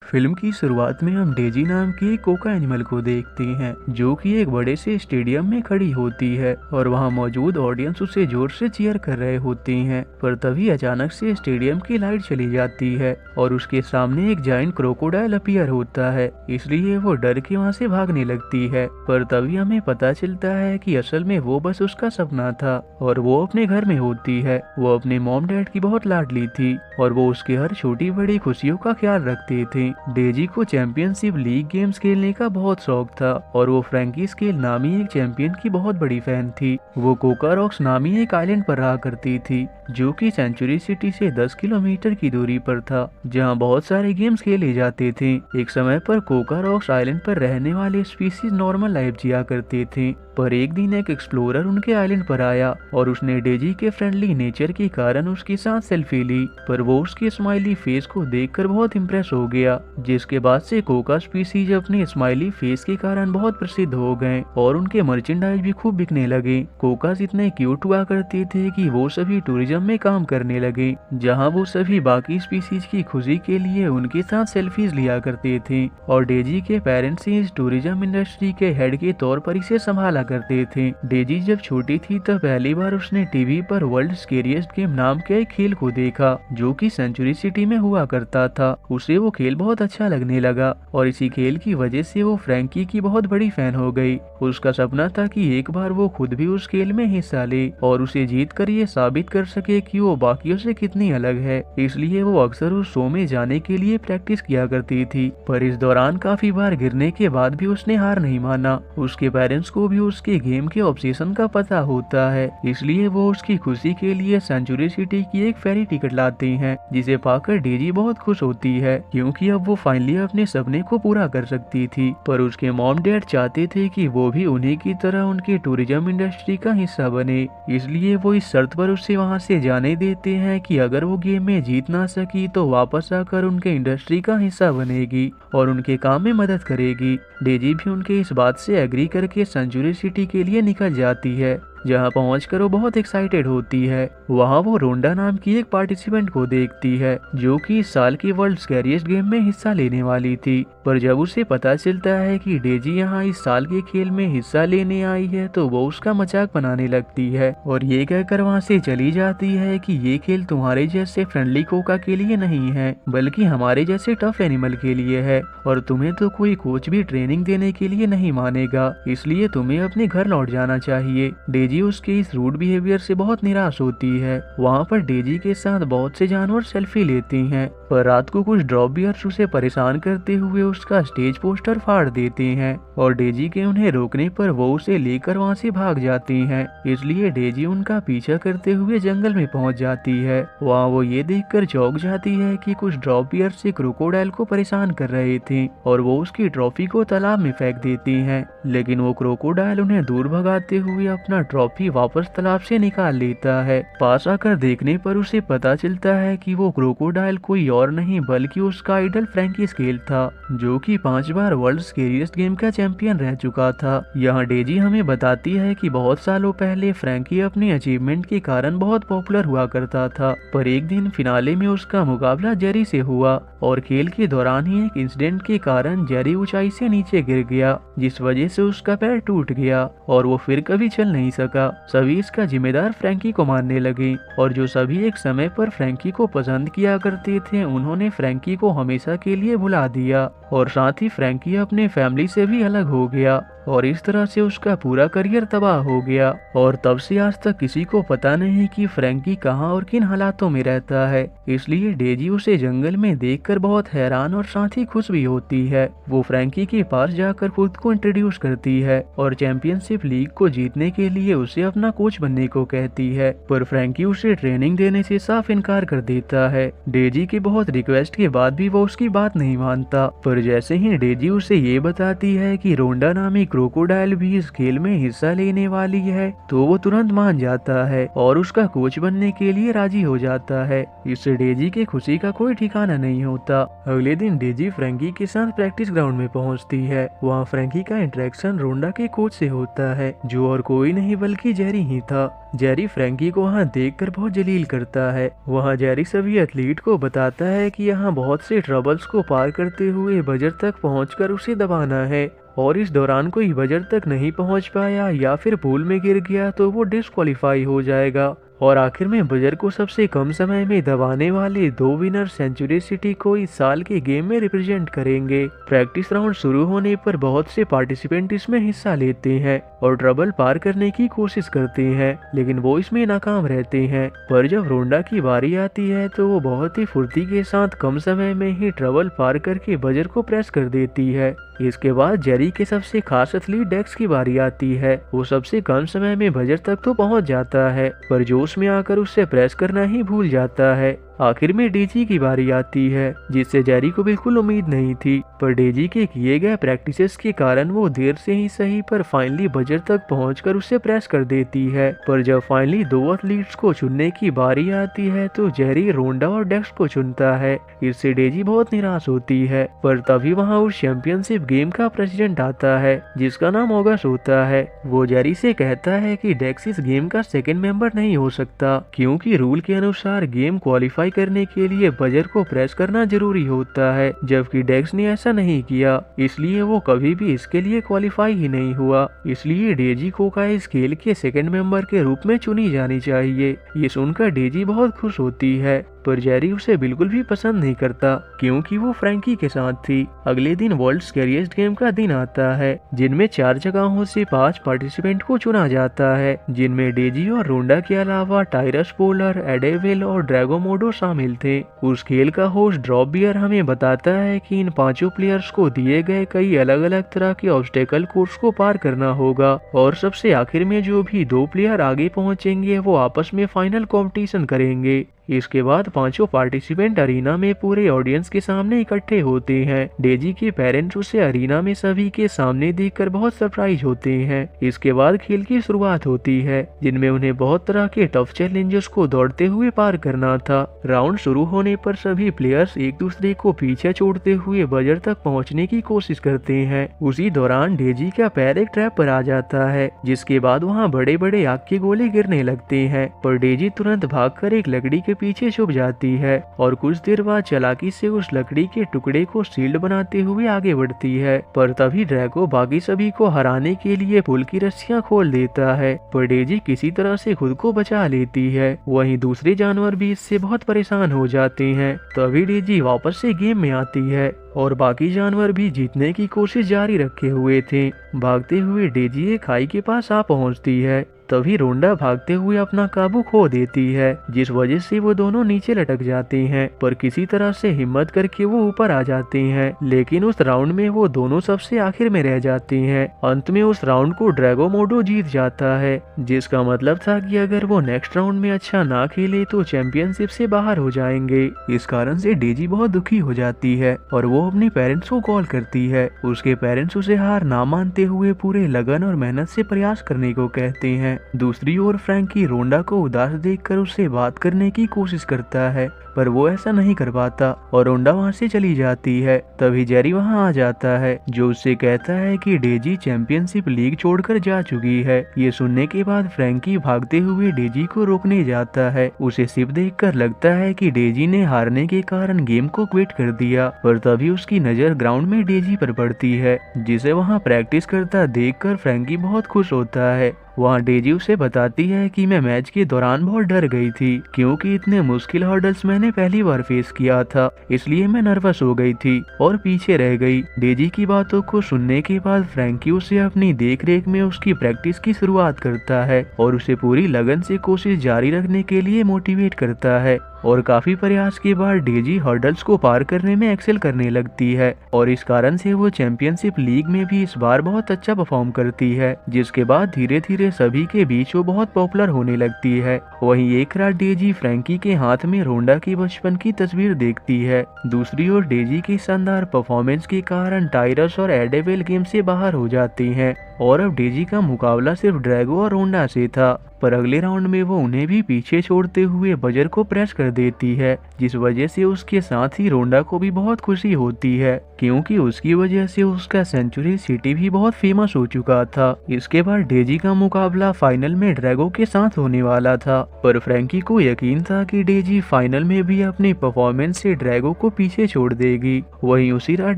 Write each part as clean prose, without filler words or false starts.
Film की शुरुआत में हम डेजी नाम की एक कोका एनिमल को देखते हैं जो कि एक बड़े से स्टेडियम में खड़ी होती है और वहां मौजूद ऑडियंस उसे जोर से चीयर कर रहे होते हैं। पर तभी अचानक से स्टेडियम की लाइट चली जाती है और उसके सामने एक जायंट क्रोकोडाइल अपीयर होता है, इसलिए वो डर के वहां से भागने लगती है। पर तभी हमें पता चलता है कि असल में वो बस उसका सपना था और वो अपने घर में होती है। वो अपने मॉम डैड की बहुत लाडली थी और वो उसके हर छोटी बड़ी खुशियों का ख्याल रखते थे। डेजी को चैंपियनशिप लीग गेम्स खेलने का बहुत शौक था और वो फ्रैंकी स्केल नामी एक चैंपियन की बहुत बड़ी फैन थी। वो कोका रॉक्स नामी एक आइलैंड पर रहा करती थी जो कि सेंचुरी सिटी से 10 किलोमीटर की दूरी पर था, जहां बहुत सारे गेम्स खेले जाते थे। एक समय पर कोका रॉक्स आइलैंड पर रहने वाले स्पीसीज नॉर्मल लाइफ जिया करते थे, पर एक दिन एक एक्सप्लोरर उनके आइलैंड पर आया और उसने डेजी के फ्रेंडली नेचर के कारण उसके साथ सेल्फी ली। पर वो उसके स्माइली फेस को देखकर बहुत इम्प्रेस हो गया, जिसके बाद से कोका स्पीसीज अपने स्माइली फेस के कारण बहुत प्रसिद्ध हो गए और उनके मर्चेंडाइज भी खूब बिकने लगे। कोकास इतने क्यूट हुआ करते थे कि वो सभी टूरिज्म में काम करने लगे, जहां वो सभी बाकी स्पीसीज की खुशी के लिए उनके साथ सेल्फीज लिया करते थे। और डेजी के पेरेंट्स इस टूरिज्म इंडस्ट्री के हेड के तौर पर इसे संभाला करते थे। डेजी जब छोटी थी तब पहली बार उसने टीवी पर वर्ल्ड स्केरियस्ट गेम नाम के एक खेल को देखा जो कि सेंचुरी सिटी में हुआ करता था। उसे वो खेल बहुत अच्छा लगने लगा और इसी खेल की वजह से वो फ्रैंकी की बहुत बड़ी फैन हो गई। उसका सपना था कि एक बार वो खुद भी उस खेल में हिस्सा ले और उसे जीत कर ये साबित कर सके कि वो बाकियों से कितनी अलग है। इसलिए वो अक्सर उस शो में जाने के लिए प्रैक्टिस किया करती थी, पर इस दौरान काफी बार गिरने के बाद भी उसने हार नहीं माना। उसके पेरेंट्स को भी उसके गेम के ऑब्सेशन का पता होता है, इसलिए वो उसकी खुशी के लिए सेंचुरी सिटी की एक फेरी टिकट लाते हैं, जिसे पाकर डेजी बहुत खुश होती है क्योंकि अब वो फाइनली अपने सपने को पूरा कर सकती थी। पर उसके मॉम डैड चाहते थे कि वो भी उन्हीं की तरह उनके टूरिज्म इंडस्ट्री का हिस्सा बने, इसलिए वो इस शर्त पर उसे वहां से जाने देते हैं कि अगर वो गेम में जीत ना सकी तो वापस आकर उनके इंडस्ट्री का हिस्सा बनेगी और उनके काम में मदद करेगी। डेजी भी उनके इस बात से एग्री करके सेंचुरी सिटी के लिए निकल जाती है, जहां पहुंचकर वो बहुत एक्साइटेड होती है। वहां वो रोंडा नाम की एक पार्टिसिपेंट को देखती है जो कि इस साल की वर्ल्ड स्कैरियस्ट गेम में हिस्सा लेने वाली थी। पर जब उसे पता चलता है कि डेजी यहाँ इस साल के खेल में हिस्सा लेने आई है तो वो उसका मजाक बनाने लगती है और ये कहकर वहाँ से चली जाती है कि ये खेल तुम्हारे जैसे फ्रेंडली कोका के लिए नहीं है बल्कि हमारे जैसे टफ एनिमल के लिए है और तुम्हें तो कोई कोच भी ट्रेनिंग देने के लिए नहीं मानेगा, इसलिए तुम्हें अपने घर लौट जाना चाहिए। डेजी उसके इस रूड बिहेवियर से बहुत निराश होती है। वहाँ पर डेजी के साथ बहुत से जानवर सेल्फी लेते हैं, पर रात को कुछ ड्रॉप बियर्स उसे परेशान करते हुए उसका स्टेज पोस्टर फाड़ देते हैं और डेजी के उन्हें रोकने पर वो उसे लेकर वहाँ से भाग जाती हैं। इसलिए डेजी उनका पीछा करते हुए जंगल में पहुँच जाती है। वहाँ वो ये देखकर चौंक जाती है कि कुछ ड्रॉप बियर्स से क्रोकोडाइल को परेशान कर रहे थे और वो उसकी ट्रॉफी को तालाब में फेंक देती हैं, लेकिन वो क्रोकोडाइल उन्हें दूर भगाते हुए अपना ट्रॉफी वापस तालाब से निकाल लेता है। पास आकर देखने पर उसे पता चलता है कि वो क्रोकोडाइल कोई और नहीं बल्कि उसका आइडल फ्रैंकी स्केल था जो कि 5 बार वर्ल्ड स्केरियस्ट गेम का चैंपियन रह चुका था। यहाँ डेजी हमें बताती है कि बहुत सालों पहले फ्रैंकी अपने अचीवमेंट के कारण बहुत पॉपुलर हुआ करता था, पर एक दिन फिनाले में उसका मुकाबला जेरी से हुआ और खेल के दौरान ही एक इंसिडेंट के कारण जेरी ऊंचाई से नीचे गिर गया, जिस वजह से उसका पैर टूट गया और वो फिर कभी चल नहीं सका। सभी इसका जिम्मेदार फ्रैंकी को मानने लगे और जो सभी एक समय पर फ्रैंकी को पसंद किया करते थे उन्होंने फ्रैंकी को हमेशा के लिए भुला दिया और साथ ही फ्रैंकी अपने फैमिली से भी अलग हो गया और इस तरह से उसका पूरा करियर तबाह हो गया। और तब से आज तक किसी को पता नहीं कि फ्रैंकी कहाँ और किन हालातों में रहता है, इसलिए डेजी उसे जंगल में देखकर बहुत हैरान और साथ ही खुश भी होती है। वो फ्रैंकी के पास जाकर खुद को इंट्रोड्यूस करती है और चैंपियनशिप लीग को जीतने के लिए उसे अपना कोच बनने को कहती है, पर फ्रैंकी उसे ट्रेनिंग देने से साफ इनकार कर देता है। डेजी की बहुत रिक्वेस्ट के बाद भी वो उसकी बात नहीं मानता, पर जैसे ही डेजी उसे ये बताती है कि रोंडा नामी क्रोकोडाइल भी इस खेल में हिस्सा लेने वाली है तो वो तुरंत मान जाता है और उसका कोच बनने के लिए राजी हो जाता है। इससे डेजी के खुशी का कोई ठिकाना नहीं होता। अगले दिन डेजी फ्रैंकी के साथ प्रैक्टिस ग्राउंड में पहुंचती है। वहां फ्रैंकी का इंटरेक्शन रोंडा के कोच से होता है जो और कोई नहीं बल्कि जेरी ही था। जेरी फ्रैंकी को वहाँ देखकर बहुत जलील करता है। वहाँ जेरी सभी एथलीट को बताता है कि यहाँ बहुत से ट्रबल्स को पार करते हुए बजर तक पहुंचकर उसे दबाना है और इस दौरान कोई बजर तक नहीं पहुंच पाया या फिर पूल में गिर गया तो वो डिस्क्वालीफाई हो जाएगा। और आखिर में बजर को सबसे कम समय में दबाने वाले 2 विनर सेंचुरी सिटी को इस साल के गेम में रिप्रेजेंट करेंगे। प्रैक्टिस राउंड शुरू होने पर बहुत से पार्टिसिपेंट इसमें हिस्सा लेते हैं और ट्रबल पार करने की कोशिश करते हैं, लेकिन वो इसमें नाकाम रहते हैं। पर जब रोंडा की बारी आती है तो वो बहुत ही फुर्ती के साथ कम समय में ही ट्रबल पार करके बजर को प्रेस कर देती है। इसके बाद जेरी के सबसे खास एथलीट डेक्स की बारी आती है। वो सबसे कम समय में बजर तक तो पहुंच जाता है पर जोश में आकर उससे प्रेस करना ही भूल जाता है। आखिर में डेजी की बारी आती है जिससे जेरी को बिल्कुल उम्मीद नहीं थी, पर डेजी के किए गए प्रैक्टिसेस के कारण वो देर से ही सही पर फाइनली बजर तक पहुंचकर उसे प्रेस कर देती है। पर जब फाइनली 2 एथलीट्स को चुनने की बारी आती है तो जेरी रोंडा और डेक्स को चुनता है। इससे डेजी बहुत निराश होती है, पर तभी वहाँ उस चैंपियनशिप गेम का प्रेसिडेंट आता है जिसका नाम ऑगस्ट होता है। वो जेरी से कहता है कि डेक्स इस गेम का सेकंड मेंबर नहीं हो सकता क्योंकि रूल के अनुसार गेम क्वालिफाई करने के लिए बजर को प्रेस करना जरूरी होता है, जबकि डेक्स ने ऐसा नहीं किया, इसलिए वो कभी भी इसके लिए क्वालिफाई ही नहीं हुआ। इसलिए डेजी कोका इस खेल के सेकंड मेंबर के रूप में चुनी जानी चाहिए। ये सुनकर डेजी बहुत खुश होती है, पर जेरी उसे बिल्कुल भी पसंद नहीं करता क्योंकि वो फ्रैंकी के साथ थी। अगले दिन वर्ल्ड स्कैरिएस्ट गेम का दिन आता है जिनमें 4 जगहों से 5 पार्टिसिपेंट को चुना जाता है, जिनमें डेजी और रोंडा के अलावा टाइरस पोलर, एडेविल और ड्रैगोमोडो शामिल थे। उस खेल का होस्ट ड्रॉप बियर हमें बताता है कि इन 5 प्लेयर्स को दिए गए कई अलग अलग तरह के ऑब्स्टेकल कोर्स को पार करना होगा और सबसे आखिर में जो भी 2 प्लेयर आगे पहुंचेंगे वो आपस में फाइनल कॉम्पिटिशन करेंगे। इसके बाद 5 पार्टिसिपेंट अरीना में पूरे ऑडियंस के सामने इकट्ठे होते हैं। डेजी के पेरेंट्स उसे अरीना में सभी के सामने देखकर बहुत सरप्राइज होते हैं। इसके बाद खेल की शुरुआत होती है जिनमें उन्हें बहुत तरह के टफ चैलेंजेस को दौड़ते हुए पार करना था। राउंड शुरू होने पर सभी प्लेयर्स एक दूसरे को पीछे छोड़ते हुए बजर तक पहुंचने की कोशिश करते हैं। उसी दौरान डेजी का पैर एक ट्रैप पर आ जाता है जिसके बाद वहाँ बड़े बड़े आग के गोले गिरने लगते हैं, पर डेजी तुरंत भागकर एक लकड़ी के पीछे छुप जाती है और कुछ देर बाद चालाकी से उस लकड़ी के टुकड़े को शील्ड बनाते हुए आगे बढ़ती है। पर तभी ड्रैगो बाकी सभी को हराने के लिए पुल की रस्सियां खोल देता है, पर डेजी किसी तरह से खुद को बचा लेती है। वहीं दूसरे जानवर भी इससे बहुत परेशान हो जाते हैं। तभी डेजी वापस से गेम में आती है और बाकी जानवर भी जीतने की कोशिश जारी रखे हुए थे। भागते हुए डेजी एक खाई के पास आ पहुंचती है। तभी रोंडा भागते हुए अपना काबू खो देती है जिस वजह से वो दोनों नीचे लटक जाते हैं, पर किसी तरह से हिम्मत करके वो ऊपर आ जाते हैं। लेकिन उस राउंड में वो दोनों सबसे आखिर में रह जाते हैं। अंत में उस राउंड को ड्रैगोमोडो जीत जाता है, जिसका मतलब था कि अगर वो नेक्स्ट राउंड में अच्छा ना खेले तो चैंपियनशिप से बाहर हो जाएंगे। इस कारण से डेजी बहुत दुखी हो जाती है और वो अपने पेरेंट्स को कॉल करती है। उसके पेरेंट्स उसे हार ना मानते हुए पूरे लगन और मेहनत से प्रयास करने को कहते हैं। दूसरी ओर फ्रैंकी रोंडा को उदास देखकर उससे बात करने की कोशिश करता है, पर वो ऐसा नहीं कर पाता और रोंडा वहाँ से चली जाती है। तभी जेरी वहाँ आ जाता है जो उससे कहता है कि डेजी चैंपियनशिप लीग छोड़कर जा चुकी है। ये सुनने के बाद फ्रैंकी भागते हुए डेजी को रोकने जाता है। उसे सिर्फ देखकर लगता है कि डेजी ने हारने के कारण गेम को क्विट कर दिया, पर तभी उसकी नजर ग्राउंड में डेजी पर पड़ती है जिसे वहाँ प्रैक्टिस करता देखकर फ्रैंकी बहुत खुश होता है। वहाँ डेजी उसे बताती है कि मैं मैच के दौरान बहुत डर गई थी क्योंकि इतने मुश्किल हर्डल्स मैंने पहली बार फेस किया था, इसलिए मैं नर्वस हो गई थी और पीछे रह गई। डेजी की बातों को सुनने के बाद फ्रैंकी उसे अपनी देखरेख में उसकी प्रैक्टिस की शुरुआत करता है और उसे पूरी लगन से कोशिश जारी रखने के लिए मोटिवेट करता है। और काफी प्रयास के बाद डेजी हर्डल्स को पार करने में एक्सेल करने लगती है और इस कारण से वो चैंपियनशिप लीग में भी इस बार बहुत अच्छा परफॉर्म करती है, जिसके बाद धीरे धीरे सभी के बीच वो बहुत पॉपुलर होने लगती है। वहीं एक रात डेजी फ्रैंकी के हाथ में रोंडा की बचपन की तस्वीर देखती है। दूसरी ओर डेजी की शानदार परफॉर्मेंस के कारण टाइरस और एडेविल गेम से बाहर हो जाते हैं। और अब डेजी का मुकाबला सिर्फ ड्रैगो और रोंडा से था। पर अगले राउंड में वो उन्हें भी पीछे छोड़ते हुए बजर को प्रेस कर देती है, जिस वजह से उसके साथ ही रोंडा को भी बहुत खुशी होती है, क्योंकि उसकी वजह से उसका सेंचुरी सिटी भी बहुत फेमस हो चुका था। इसके बाद डेजी का मुकाबला फाइनल में ड्रैगो के साथ होने वाला था, पर फ्रैंकी को यकीन था कि डेजी फाइनल में भी अपनी परफॉर्मेंस से ड्रैगो को पीछे छोड़ देगी। वहीं उसी रात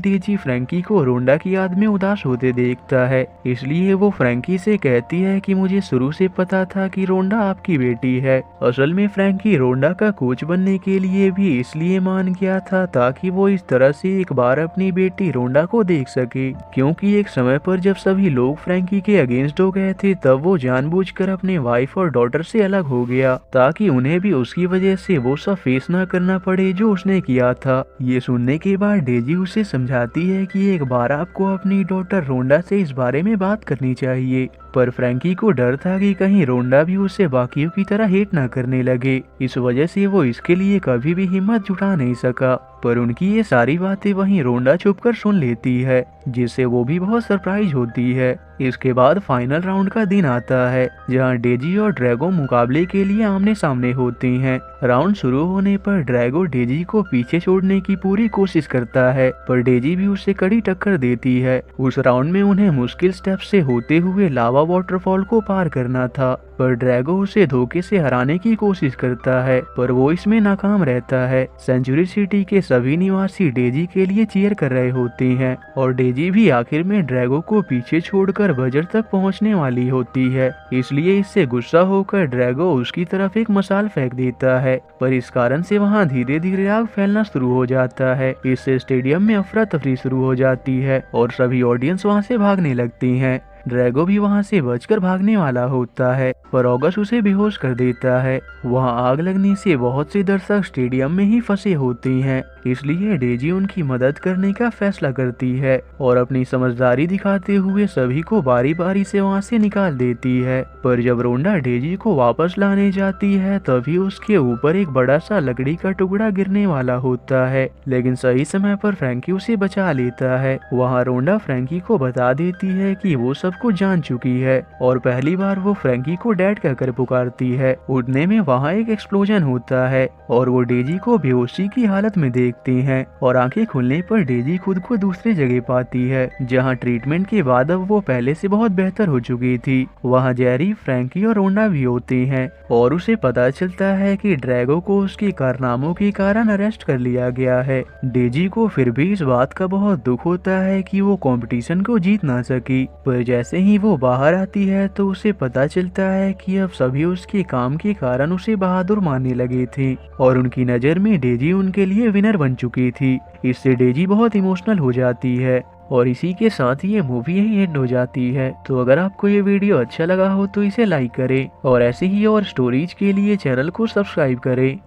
डेजी फ्रैंकी को रोंडा की याद में उदास होते देखता है, इसलिए वो फ्रैंकी से कहती है कि मुझे शुरू से पता था कि रोंडा आपकी बेटी है। असल में फ्रैंकी रोंडा का कोच बनने के लिए भी इसलिए मान गया था ताकि वो इस तरह से एक बार अपनी बेटी रोंडा को देख सके, क्योंकि एक समय पर जब सभी लोग फ्रैंकी के अगेंस्ट हो गए थे तब वो जानबूझकर अपने वाइफ और डॉटर से अलग हो गया ताकि उन्हें भी उसकी वजह से वो सब फेस ना करना पड़े जो उसने किया था। ये सुनने के बाद डेजी उसे समझाती है कि एक बार आपको अपनी डॉटर रोंडा से इस बारे में बात करनी चाहिए, पर फ्रैंकी को डर था कि कहीं रोंडा भी उसे बाकियों की तरह हेट ना करने लगे। इस वजह से वो इसके लिए कभी भी हिम्मत जुटा नहीं सका, पर उनकी ये सारी बातें वहीं रोंडा छुपकर सुन लेती है, जिससे वो भी बहुत सरप्राइज होती है। इसके बाद फाइनल राउंड का दिन आता है, जहां डेजी और ड्रैगो मुकाबले के लिए आमने सामने होती हैं। राउंड शुरू होने पर ड्रैगो डेजी को पीछे छोड़ने की पूरी कोशिश करता है, पर डेजी भी उससे कड़ी टक्कर देती है। उस राउंड में उन्हें मुश्किल स्टेप से होते हुए लावा वाटरफॉल को पार करना था, पर ड्रैगो उसे धोखे से हराने की कोशिश करता है, पर वो इसमें नाकाम रहता है। सेंचुरी सिटी के सभी निवासी डेजी के लिए चीयर कर रहे होते हैं और डेजी भी आखिर में ड्रैगो को पीछे छोड़कर बजर तक पहुंचने वाली होती है, इसलिए इससे गुस्सा होकर ड्रैगो उसकी तरफ एक मसाल फेंक देता है, पर इस कारण से वहां धीरे धीरे आग फैलना शुरू हो जाता है। इससे स्टेडियम में अफरा तफरी शुरू हो जाती है और सभी ऑडियंस वहां से भागने लगती हैं। ड्रैगो भी वहां से बचकर भागने वाला होता है, पर ऑगस्ट उसे बेहोश कर देता है। वहां आग लगने से बहुत से दर्शक स्टेडियम में ही फंसे होते हैं, इसलिए डेजी उनकी मदद करने का फैसला करती है और अपनी समझदारी दिखाते हुए सभी को बारी बारी से वहां से निकाल देती है। पर जब रोंडा डेजी को वापस लाने जाती है तभी उसके ऊपर एक बड़ा सा लकड़ी का टुकड़ा गिरने वाला होता है, लेकिन सही समय पर फ्रैंकी उसे बचा लेता है। वहाँ रोंडा फ्रैंकी को बता देती है कि वो सब कुछ जान चुकी है और पहली बार वो फ्रैंकी को डैड कहकर पुकारती है। उठने में वहाँ एक एक्सप्लोजन होता है और वो डेजी को बेहोशी की हालत में देखते हैं और आंखें खुलने पर डेजी खुद को दूसरी जगह पाती है, जहाँ ट्रीटमेंट के बाद अब वो पहले से बहुत बेहतर हो चुकी थी। वहाँ जेरी, फ्रैंकी और रोंडा भी होते हैं और उसे पता चलता है कि ड्रैगो को उसके कारनामों के कारण अरेस्ट कर लिया गया है। डेजी को फिर भी इस बात का बहुत दुख होता है कि वो कंपटीशन को जीत ना सकी, पर जैसे ही वो बाहर आती है तो उसे पता चलता है कि अब सभी उसके काम के कारण उसे बहादुर मानने लगे थे और उनकी नज़र में डेजी उनके लिए विनर बन चुकी थी। इससे डेजी बहुत इमोशनल हो जाती है और इसी के साथ ये मूवी यही एंड हो जाती है। तो अगर आपको ये वीडियो अच्छा लगा हो तो इसे लाइक करें और ऐसे ही और स्टोरीज के लिए चैनल को सब्सक्राइब करें।